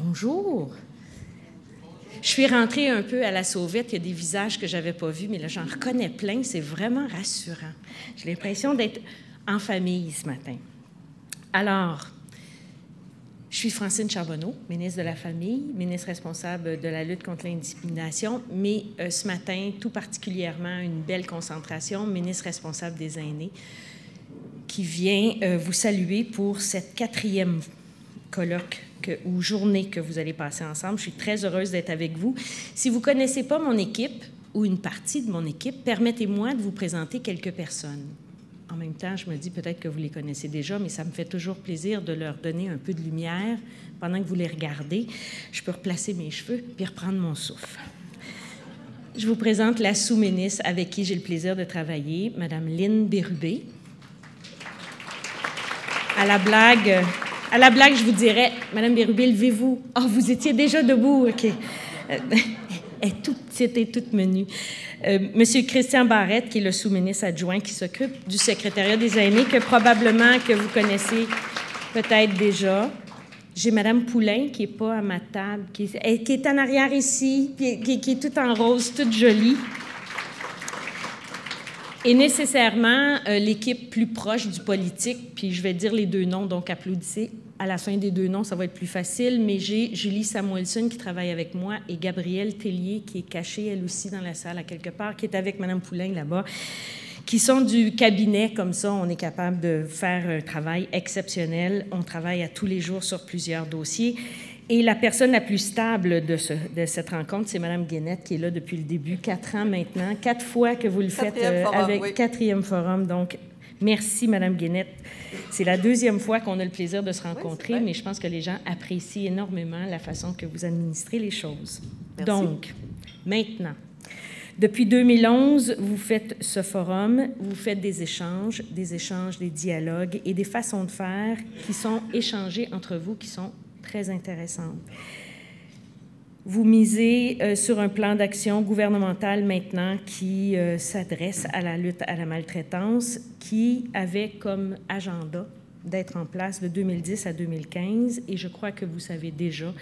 Bonjour. Je suis rentrée un peu à la sauvette. Il y a des visages que je n'avais pas vus, mais là, j'en reconnais plein. C'est vraiment rassurant. J'ai l'impression d'être en famille ce matin. Alors, je suis Francine Charbonneau, ministre de la Famille, ministre responsable de la lutte contre l'intimidation, mais ce matin, tout particulièrement, une belle concentration, ministre responsable des aînés, qui vient vous saluer pour cette 4e colloque ou journée que vous allez passer ensemble. Je suis très heureuse d'être avec vous. Si vous ne connaissez pas mon équipe ou une partie de mon équipe, permettez-moi de vous présenter quelques personnes. En même temps, je me dis peut-être que vous les connaissez déjà, mais ça me fait toujours plaisir de leur donner un peu de lumière pendant que vous les regardez. Je peux replacer mes cheveux puis reprendre mon souffle. Je vous présente la sous-ministre avec qui j'ai le plaisir de travailler, Mme Lynn Bérubé. À la blague, je vous dirais, Mme Bérubé, levez-vous. Ah, vous étiez déjà debout, OK. C'était toute menue. Monsieur Christian Barrette, qui est le sous-ministre adjoint qui s'occupe du secrétariat des aînés, que probablement que vous connaissez peut-être déjà. J'ai Mme Poulain, qui n'est pas à ma table, qui est en arrière ici, qui est toute en rose, toute jolie. Et nécessairement, l'équipe plus proche du politique, puis je vais dire les 2 noms, donc applaudissez. À la fin des 2 noms, ça va être plus facile, mais j'ai Julie Samuelson qui travaille avec moi et Gabrielle Tellier qui est cachée, elle aussi, dans la salle à quelque part, qui est avec Mme Poulain là-bas, qui sont du cabinet. Comme ça, on est capable de faire un travail exceptionnel. On travaille à tous les jours sur plusieurs dossiers. Et la personne la plus stable de cette rencontre, c'est Mme Guénette, qui est là depuis le début, 4 ans maintenant, 4 fois que vous le faites avec 4e forum. Donc, merci, Mme Guénette. C'est la 2e fois qu'on a le plaisir de se rencontrer, mais je pense que les gens apprécient énormément la façon que vous administrez les choses. Merci. Donc, maintenant, depuis 2011, vous faites ce forum, vous faites des échanges, des dialogues et des façons de faire qui sont échangées entre vous, qui sont très intéressantes. Vous misez sur un plan d'action gouvernemental maintenant qui s'adresse à la lutte à la maltraitance, qui avait comme agenda d'être en place de 2010 à 2015, et je crois que vous savez déjà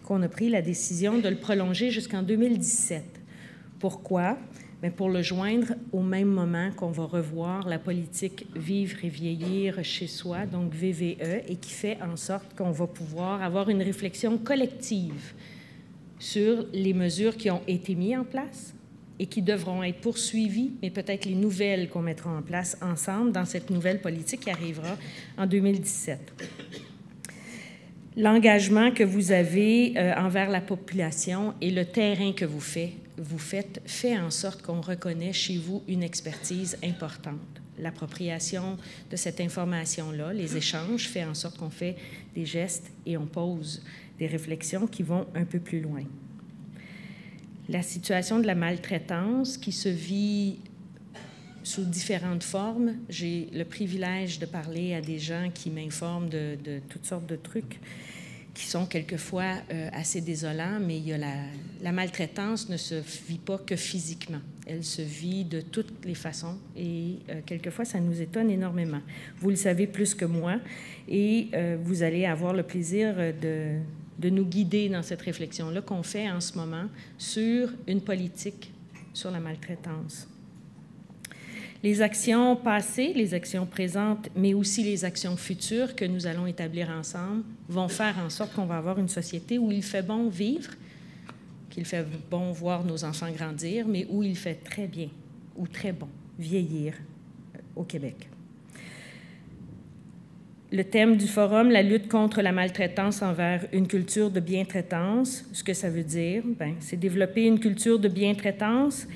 qu'on a pris la décision de le prolonger jusqu'en 2017. Pourquoi? Bien, pour le joindre au même moment qu'on va revoir la politique Vivre et vieillir chez soi, donc VVE, et qui fait en sorte qu'on va pouvoir avoir une réflexion collective sur les mesures qui ont été mises en place et qui devront être poursuivies, mais peut-être les nouvelles qu'on mettra en place ensemble dans cette nouvelle politique qui arrivera en 2017. L'engagement que vous avez envers la population et le terrain que vous faites fait en sorte qu'on reconnaît chez vous une expertise importante. L'appropriation de cette information-là, les échanges, fait en sorte qu'on fait des gestes et on pose des réflexions qui vont un peu plus loin. La situation de la maltraitance qui se vit sous différentes formes. J'ai le privilège de parler à des gens qui m'informent de toutes sortes de trucs qui sont quelquefois assez désolants, mais il y a la maltraitance ne se vit pas que physiquement. Elle se vit de toutes les façons et quelquefois, ça nous étonne énormément. Vous le savez plus que moi et vous allez avoir le plaisir de nous guider dans cette réflexion-là qu'on fait en ce moment sur une politique sur la maltraitance. Les actions passées, les actions présentes, mais aussi les actions futures que nous allons établir ensemble vont faire en sorte qu'on va avoir une société où il fait bon vivre, qu'il fait bon voir nos enfants grandir, mais où il fait très bien ou très bon vieillir au Québec. Le thème du forum, la lutte contre la maltraitance envers une culture de bientraitance, ce que ça veut dire, c'est développer une culture de bientraitance.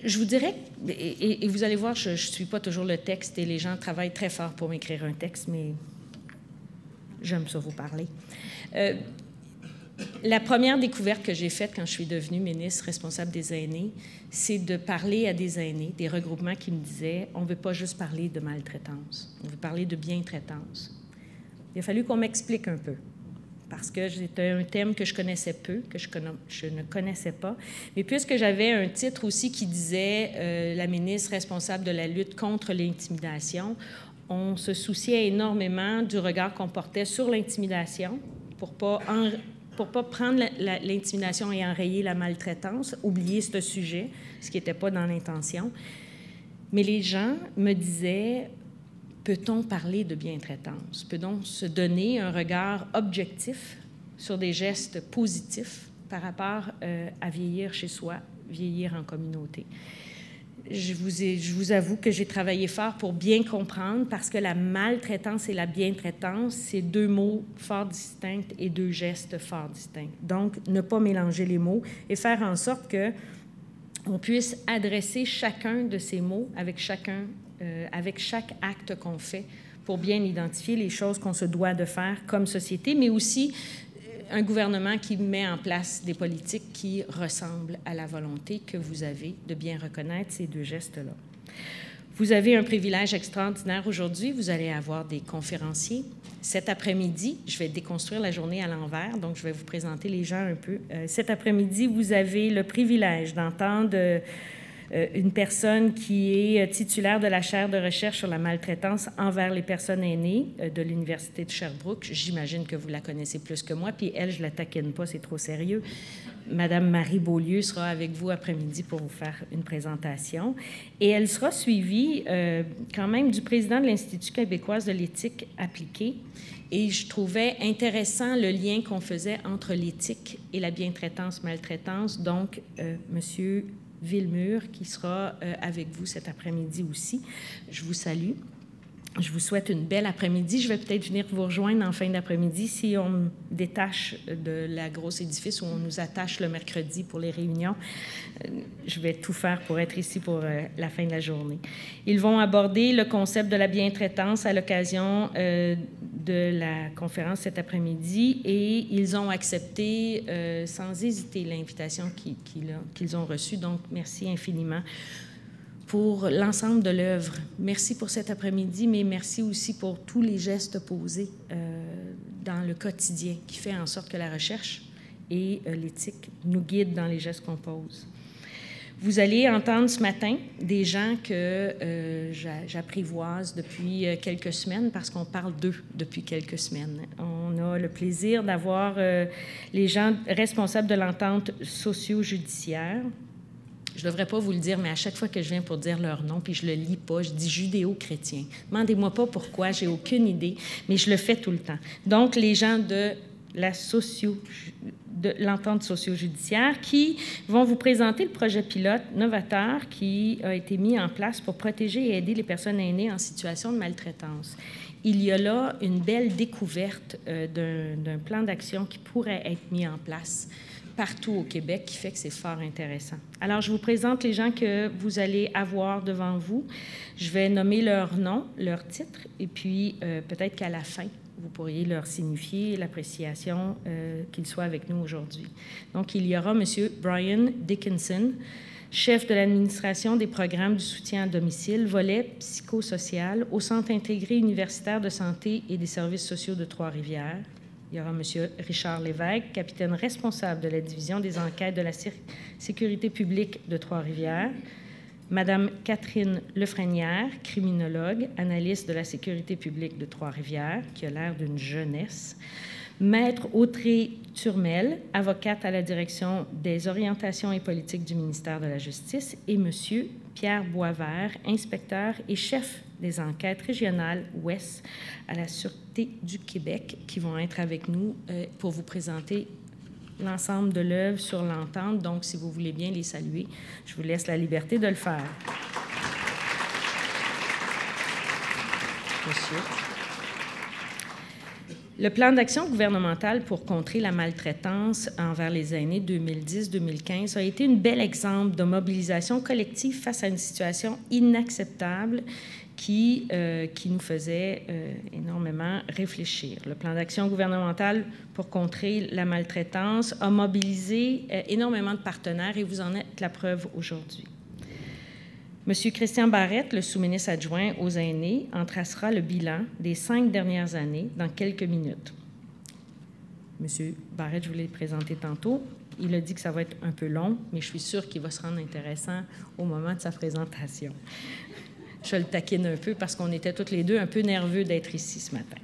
Je vous dirais, et vous allez voir, je ne suis pas toujours le texte et les gens travaillent très fort pour m'écrire un texte, mais j'aime ça vous parler. La première découverte que j'ai faite quand je suis devenue ministre responsable des aînés, c'est de parler à des aînés, des regroupements qui me disaient « on ne veut pas juste parler de maltraitance, on veut parler de bientraitance ». Il a fallu qu'on m'explique un peu. Parce que c'était un thème que je connaissais peu, que je ne connaissais pas. Mais puisque j'avais un titre aussi qui disait la ministre responsable de la lutte contre l'intimidation, on se souciait énormément du regard qu'on portait sur l'intimidation pour ne pas pour ne pas prendre l'intimidation et enrayer la maltraitance, oublier ce sujet, ce qui n'était pas dans l'intention. Mais les gens me disaient, peut-on parler de bientraitance? Peut-on se donner un regard objectif sur des gestes positifs par rapport à vieillir chez soi, vieillir en communauté? Je vous avoue que j'ai travaillé fort pour bien comprendre, parce que la maltraitance et la bientraitance, c'est deux mots fort distincts et deux gestes fort distincts. Donc, ne pas mélanger les mots et faire en sorte qu'on puisse adresser chacun de ces mots avec chaque acte qu'on fait pour bien identifier les choses qu'on se doit de faire comme société, mais aussi un gouvernement qui met en place des politiques qui ressemblent à la volonté que vous avez de bien reconnaître ces deux gestes-là. Vous avez un privilège extraordinaire aujourd'hui. Vous allez avoir des conférenciers. Cet après-midi, je vais déconstruire la journée à l'envers, donc je vais vous présenter les gens un peu. Cet après-midi, vous avez le privilège d'entendre une personne qui est titulaire de la chaire de recherche sur la maltraitance envers les personnes aînées de l'Université de Sherbrooke. J'imagine que vous la connaissez plus que moi, puis elle, je ne la taquine pas, c'est trop sérieux. Madame Marie Beaulieu sera avec vous après-midi pour vous faire une présentation. Et elle sera suivie quand même du président de l'Institut québécois de l'éthique appliquée. Et je trouvais intéressant le lien qu'on faisait entre l'éthique et la bientraitance-maltraitance. Donc, Monsieur Villemur, qui sera avec vous cet après-midi aussi. Je vous salue. Je vous souhaite une belle après-midi. Je vais peut-être venir vous rejoindre en fin d'après-midi si on me détache de la grosse édifice où on nous attache le mercredi pour les réunions. Je vais tout faire pour être ici pour la fin de la journée. Ils vont aborder le concept de la bientraitance à l'occasion de la conférence cet après-midi et ils ont accepté sans hésiter l'invitation qu'ils ont reçue. Donc, merci infiniment pour l'ensemble de l'œuvre. Merci pour cet après-midi, mais merci aussi pour tous les gestes posés dans le quotidien qui fait en sorte que la recherche et l'éthique nous guident dans les gestes qu'on pose. Vous allez entendre ce matin des gens que j'apprivoise depuis quelques semaines parce qu'on parle d'eux depuis quelques semaines. On a le plaisir d'avoir les gens responsables de l'entente socio-judiciaire. Je ne devrais pas vous le dire, mais à chaque fois que je viens pour dire leur nom, puis je ne le lis pas, je dis judéo-chrétien. Demandez-moi pas pourquoi, j'ai aucune idée, mais je le fais tout le temps. Donc, les gens de l'entente socio-judiciaire qui vont vous présenter le projet pilote novateur qui a été mis en place pour protéger et aider les personnes aînées en situation de maltraitance. Il y a là une belle découverte d'un plan d'action qui pourrait être mis en place partout au Québec, qui fait que c'est fort intéressant. Alors, je vous présente les gens que vous allez avoir devant vous. Je vais nommer leur nom, leur titre, et puis peut-être qu'à la fin, vous pourriez leur signifier l'appréciation qu'ils soient avec nous aujourd'hui. Donc, il y aura M. Brian Dickinson, chef de l'administration des programmes du soutien à domicile, volet psychosocial au Centre intégré universitaire de santé et des services sociaux de Trois-Rivières. Il y aura M. Richard Lévesque, capitaine responsable de la division des enquêtes de la sécurité publique de Trois-Rivières. Mme Catherine Lefrenière, criminologue, analyste de la sécurité publique de Trois-Rivières, qui a l'air d'une jeunesse. Maître Audrey Turmel, avocate à la direction des orientations et politiques du ministère de la Justice. Et M. Pierre Boisvert, inspecteur et chef des enquêtes régionales Ouest à la Sûreté du Québec, qui vont être avec nous pour vous présenter l'ensemble de l'œuvre sur l'entente. Donc, si vous voulez bien les saluer, je vous laisse la liberté de le faire. Monsieur. Le plan d'action gouvernemental pour contrer la maltraitance envers les aînés 2010-2015 a été un bel exemple de mobilisation collective face à une situation inacceptable qui nous faisait énormément réfléchir. Le plan d'action gouvernemental pour contrer la maltraitance a mobilisé énormément de partenaires et vous en êtes la preuve aujourd'hui. M. Christian Barrette, le sous-ministre adjoint aux aînés, en tracera le bilan des 5 dernières années dans quelques minutes. M. Barrette, je vous l'ai présenté tantôt. Il a dit que ça va être un peu long, mais je suis sûre qu'il va se rendre intéressant au moment de sa présentation. Je le taquine un peu parce qu'on était toutes les deux un peu nerveux d'être ici ce matin.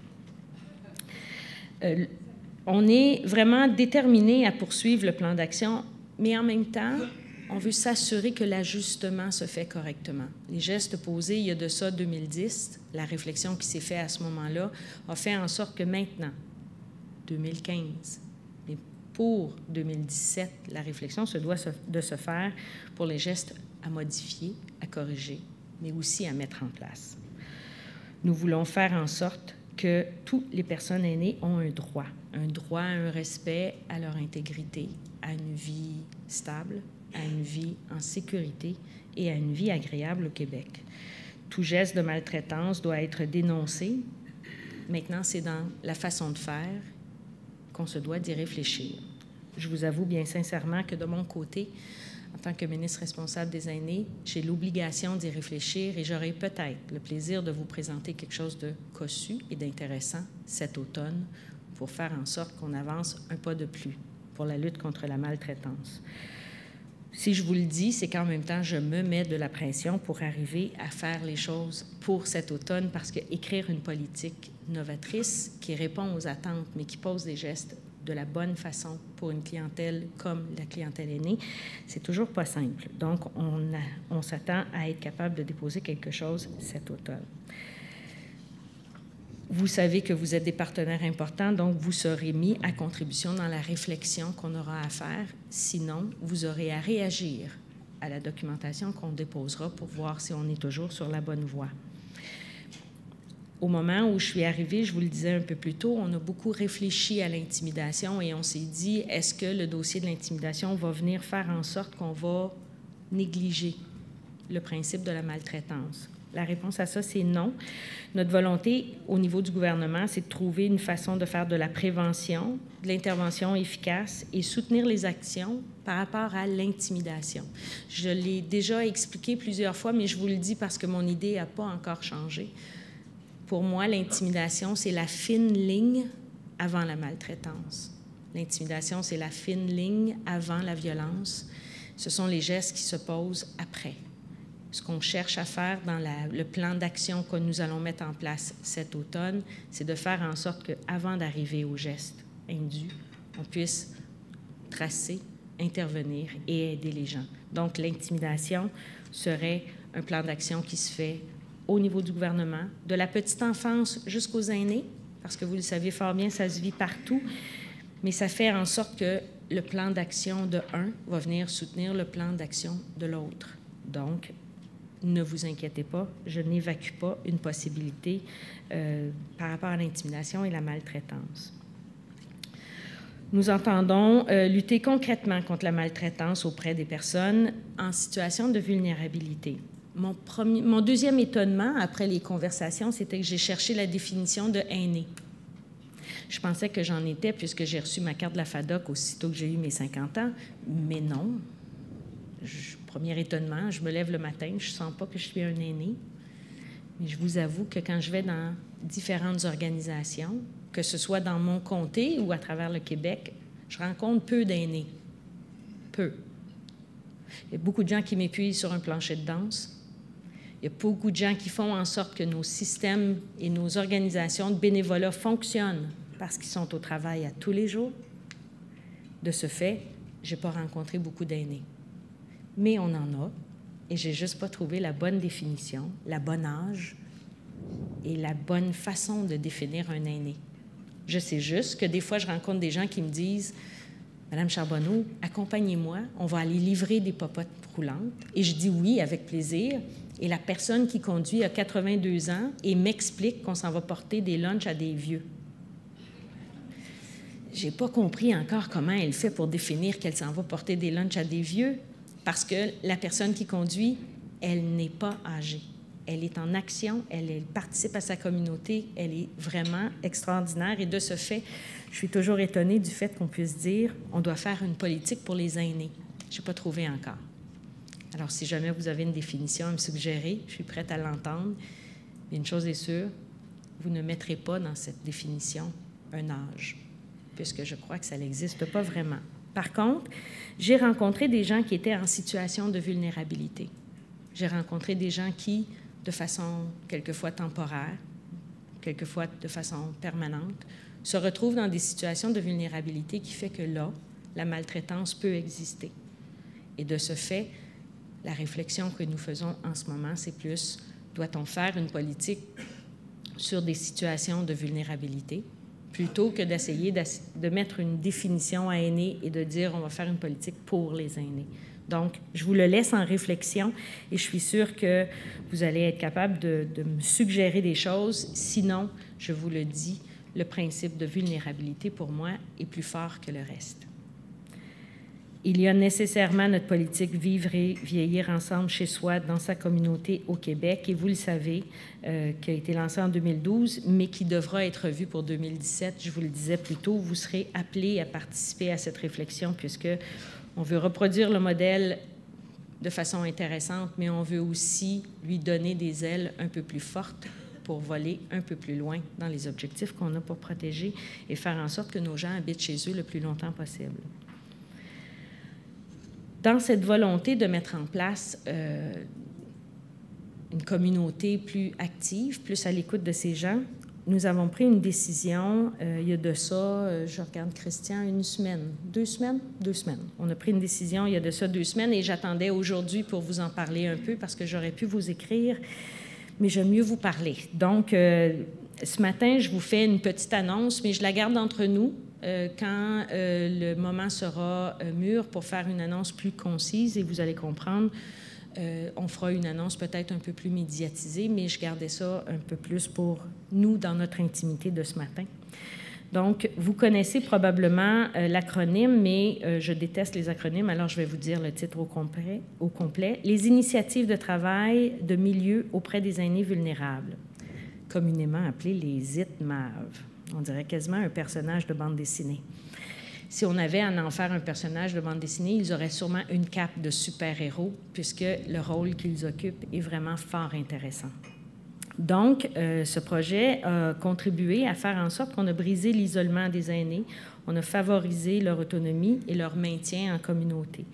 On est vraiment déterminé à poursuivre le plan d'action, mais en même temps, on veut s'assurer que l'ajustement se fait correctement. Les gestes posés il y a de ça 2010, la réflexion qui s'est faite à ce moment-là, a fait en sorte que maintenant, 2015, mais pour 2017, la réflexion se doit de se faire pour les gestes à modifier, à corriger, mais aussi à mettre en place. Nous voulons faire en sorte que toutes les personnes aînées ont un droit à un respect, à leur intégrité, à une vie stable, à une vie en sécurité et à une vie agréable au Québec. Tout geste de maltraitance doit être dénoncé. Maintenant, c'est dans la façon de faire qu'on se doit d'y réfléchir. Je vous avoue bien sincèrement que de mon côté, en tant que ministre responsable des aînés, j'ai l'obligation d'y réfléchir et j'aurai peut-être le plaisir de vous présenter quelque chose de cossu et d'intéressant cet automne pour faire en sorte qu'on avance un pas de plus pour la lutte contre la maltraitance. Si je vous le dis, c'est qu'en même temps, je me mets de la pression pour arriver à faire les choses pour cet automne parce qu'écrire une politique novatrice qui répond aux attentes, mais qui pose des gestes de la bonne façon pour une clientèle comme la clientèle aînée, c'est toujours pas simple. Donc, on s'attend à être capable de déposer quelque chose cet automne. Vous savez que vous êtes des partenaires importants, donc vous serez mis à contribution dans la réflexion qu'on aura à faire. Sinon, vous aurez à réagir à la documentation qu'on déposera pour voir si on est toujours sur la bonne voie. Au moment où je suis arrivée, je vous le disais un peu plus tôt, on a beaucoup réfléchi à l'intimidation et on s'est dit, est-ce que le dossier de l'intimidation va venir faire en sorte qu'on va négliger le principe de la maltraitance? La réponse à ça, c'est non. Notre volonté au niveau du gouvernement, c'est de trouver une façon de faire de la prévention, de l'intervention efficace et soutenir les actions par rapport à l'intimidation. Je l'ai déjà expliqué plusieurs fois, mais je vous le dis parce que mon idée n'a pas encore changé. Pour moi, l'intimidation, c'est la fine ligne avant la maltraitance. L'intimidation, c'est la fine ligne avant la violence. Ce sont les gestes qui se posent après. Ce qu'on cherche à faire dans le plan d'action que nous allons mettre en place cet automne, c'est de faire en sorte qu'avant d'arriver aux gestes indus, on puisse tracer, intervenir et aider les gens. Donc, l'intimidation serait un plan d'action qui se fait au niveau du gouvernement, de la petite enfance jusqu'aux aînés, parce que vous le savez fort bien, ça se vit partout, mais ça fait en sorte que le plan d'action de un va venir soutenir le plan d'action de l'autre. Donc, ne vous inquiétez pas, je n'évacue pas une possibilité par rapport à l'intimidation et la maltraitance. Nous entendons lutter concrètement contre la maltraitance auprès des personnes en situation de vulnérabilité. Mon deuxième étonnement après les conversations, c'était que j'ai cherché la définition de aîné. Je pensais que j'en étais puisque j'ai reçu ma carte de la FADOC aussitôt que j'ai eu mes 50 ans, mais non. Premier étonnement, je me lève le matin, je ne sens pas que je suis un aîné. Mais je vous avoue que quand je vais dans différentes organisations, que ce soit dans mon comté ou à travers le Québec, je rencontre peu d'aînés. Peu. Il y a beaucoup de gens qui m'épuisent sur un plancher de danse. Il y a beaucoup de gens qui font en sorte que nos systèmes et nos organisations de bénévolat fonctionnent parce qu'ils sont au travail à tous les jours. De ce fait, je n'ai pas rencontré beaucoup d'aînés. Mais on en a, et je n'ai juste pas trouvé la bonne définition, la bonne âge et la bonne façon de définir un aîné. Je sais juste que des fois, je rencontre des gens qui me disent « Madame Charbonneau, accompagnez-moi, on va aller livrer des popotes roulantes. » Et je dis oui, avec plaisir. Et la personne qui conduit a 82 ans et m'explique qu'on s'en va porter des lunchs à des vieux. Je n'ai pas compris encore comment elle fait pour définir qu'elle s'en va porter des lunchs à des vieux, parce que la personne qui conduit, elle n'est pas âgée. Elle est en action, elle participe à sa communauté, elle est vraiment extraordinaire. Et de ce fait, je suis toujours étonnée du fait qu'on puisse dire on doit faire une politique pour les aînés. Je n'ai pas trouvé encore. Alors, si jamais vous avez une définition à me suggérer, je suis prête à l'entendre. Mais une chose est sûre, vous ne mettrez pas dans cette définition un âge, puisque je crois que ça n'existe pas vraiment. Par contre, j'ai rencontré des gens qui étaient en situation de vulnérabilité. J'ai rencontré des gens qui, de façon quelquefois temporaire, quelquefois de façon permanente, se retrouvent dans des situations de vulnérabilité qui fait que là, la maltraitance peut exister. Et de ce fait, la réflexion que nous faisons en ce moment, c'est plus, doit-on faire une politique sur des situations de vulnérabilité, plutôt que d'essayer de mettre une définition à aînés et de dire on va faire une politique pour les aînés. Donc, je vous le laisse en réflexion et je suis sûre que vous allez être capable de me suggérer des choses. Sinon, je vous le dis, le principe de vulnérabilité, pour moi, est plus fort que le reste. Il y a nécessairement notre politique Vivre et vieillir ensemble chez soi dans sa communauté au Québec, et vous le savez, qui a été lancée en 2012, mais qui devra être revue pour 2017. Je vous le disais plus tôt, vous serez appelés à participer à cette réflexion puisque on veut reproduire le modèle de façon intéressante, mais on veut aussi lui donner des ailes un peu plus fortes pour voler un peu plus loin dans les objectifs qu'on a pour protéger et faire en sorte que nos gens habitent chez eux le plus longtemps possible. Dans cette volonté de mettre en place une communauté plus active, plus à l'écoute de ces gens, nous avons pris une décision, il y a de ça, je regarde Christian, 1 semaine, 2 semaines? 2 semaines. On a pris une décision il y a de ça 2 semaines et j'attendais aujourd'hui pour vous en parler un peu parce que j'aurais pu vous écrire, mais j'aime mieux vous parler. Donc, ce matin, je vous fais une petite annonce, mais je la garde entre nous. Quand le moment sera mûr pour faire une annonce plus concise, et vous allez comprendre, on fera une annonce peut-être un peu plus médiatisée, mais je gardais ça un peu plus pour nous dans notre intimité de ce matin. Donc, vous connaissez probablement l'acronyme, mais je déteste les acronymes, alors je vais vous dire le titre au complet. Les initiatives de travail de milieu auprès des aînés vulnérables, communément appelées les ITMAV. On dirait quasiment un personnage de bande dessinée. Si on avait à en faire un personnage de bande dessinée, ils auraient sûrement une cape de super-héros, puisque le rôle qu'ils occupent est vraiment fort intéressant. Donc, ce projet a contribué à faire en sorte qu'on a brisé l'isolement des aînés, on a favorisé leur autonomie et leur maintien en communauté,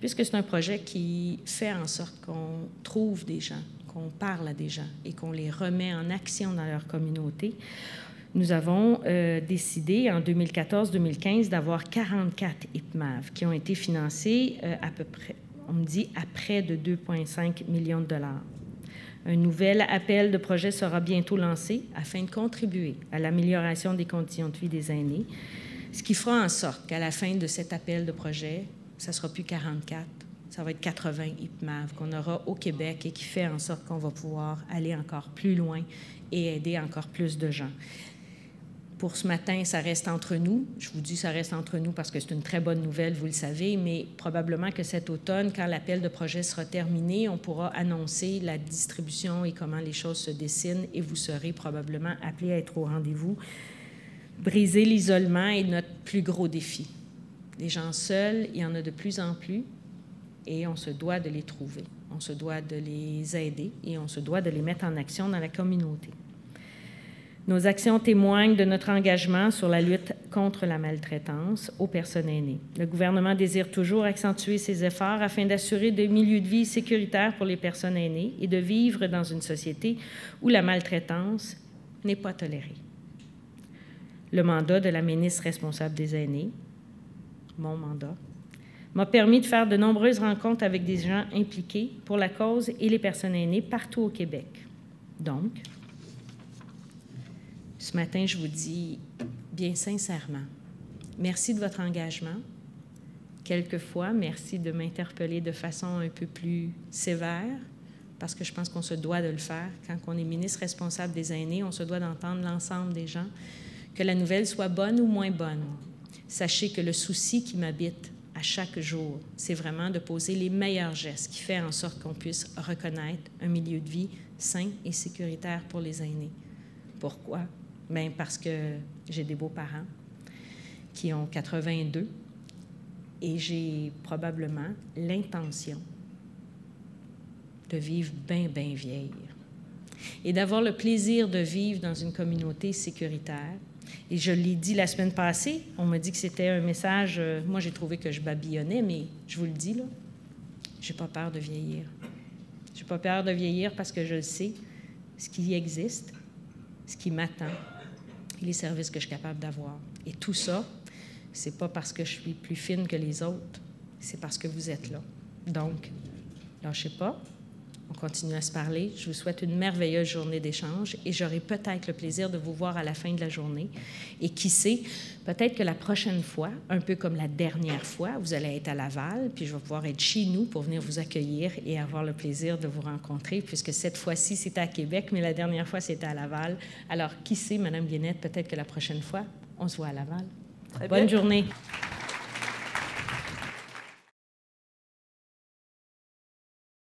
puisque c'est un projet qui fait en sorte qu'on trouve des gens, qu'on parle à des gens et qu'on les remet en action dans leur communauté. Nous avons décidé en 2014-2015 d'avoir 44 IPMAV qui ont été financés à peu près, on me dit, à près de 2,5 millions de dollars. Un nouvel appel de projet sera bientôt lancé afin de contribuer à l'amélioration des conditions de vie des aînés, ce qui fera en sorte qu'à la fin de cet appel de projet, ça ne sera plus 44, ça va être 80 IPMAV qu'on aura au Québec et qui fait en sorte qu'on va pouvoir aller encore plus loin et aider encore plus de gens. Pour ce matin, ça reste entre nous. Je vous dis ça reste entre nous parce que c'est une très bonne nouvelle, vous le savez, mais probablement que cet automne, quand l'appel de projet sera terminé, on pourra annoncer la distribution et comment les choses se dessinent et vous serez probablement appelés à être au rendez-vous. Briser l'isolement est notre plus gros défi. Les gens seuls, il y en a de plus en plus et on se doit de les trouver. On se doit de les aider et on se doit de les mettre en action dans la communauté. Nos actions témoignent de notre engagement sur la lutte contre la maltraitance aux personnes aînées. Le gouvernement désire toujours accentuer ses efforts afin d'assurer des milieux de vie sécuritaires pour les personnes aînées et de vivre dans une société où la maltraitance n'est pas tolérée. Le mandat de la ministre responsable des aînés, mon mandat, m'a permis de faire de nombreuses rencontres avec des gens impliqués pour la cause et les personnes aînées partout au Québec. Donc, ce matin, je vous dis bien sincèrement, merci de votre engagement. Quelquefois, merci de m'interpeller de façon un peu plus sévère, parce que je pense qu'on se doit de le faire. Quand on est ministre responsable des aînés, on se doit d'entendre l'ensemble des gens, que la nouvelle soit bonne ou moins bonne. Sachez que le souci qui m'habite à chaque jour, c'est vraiment de poser les meilleurs gestes qui font en sorte qu'on puisse reconnaître un milieu de vie sain et sécuritaire pour les aînés. Pourquoi? Bien, parce que j'ai des beaux-parents qui ont 82 et j'ai probablement l'intention de vivre bien, bien vieille et d'avoir le plaisir de vivre dans une communauté sécuritaire. Et je l'ai dit la semaine passée, on m'a dit que c'était un message, moi j'ai trouvé que je babillonnais, mais je vous le dis, là, j'ai pas peur de vieillir. J'ai pas peur de vieillir parce que je le sais, ce qui existe, ce qui m'attend et les services que je suis capable d'avoir. Et tout ça, c'est pas parce que je suis plus fine que les autres, c'est parce que vous êtes là. Donc, lâchez pas. On continue à se parler. Je vous souhaite une merveilleuse journée d'échange et j'aurai peut-être le plaisir de vous voir à la fin de la journée. Et qui sait, peut-être que la prochaine fois, un peu comme la dernière fois, vous allez être à Laval, puis je vais pouvoir être chez nous pour venir vous accueillir et avoir le plaisir de vous rencontrer, puisque cette fois-ci, c'était à Québec, mais la dernière fois, c'était à Laval. Alors, qui sait, Mme Guénette, peut-être que la prochaine fois, on se voit à Laval. Bonne journée.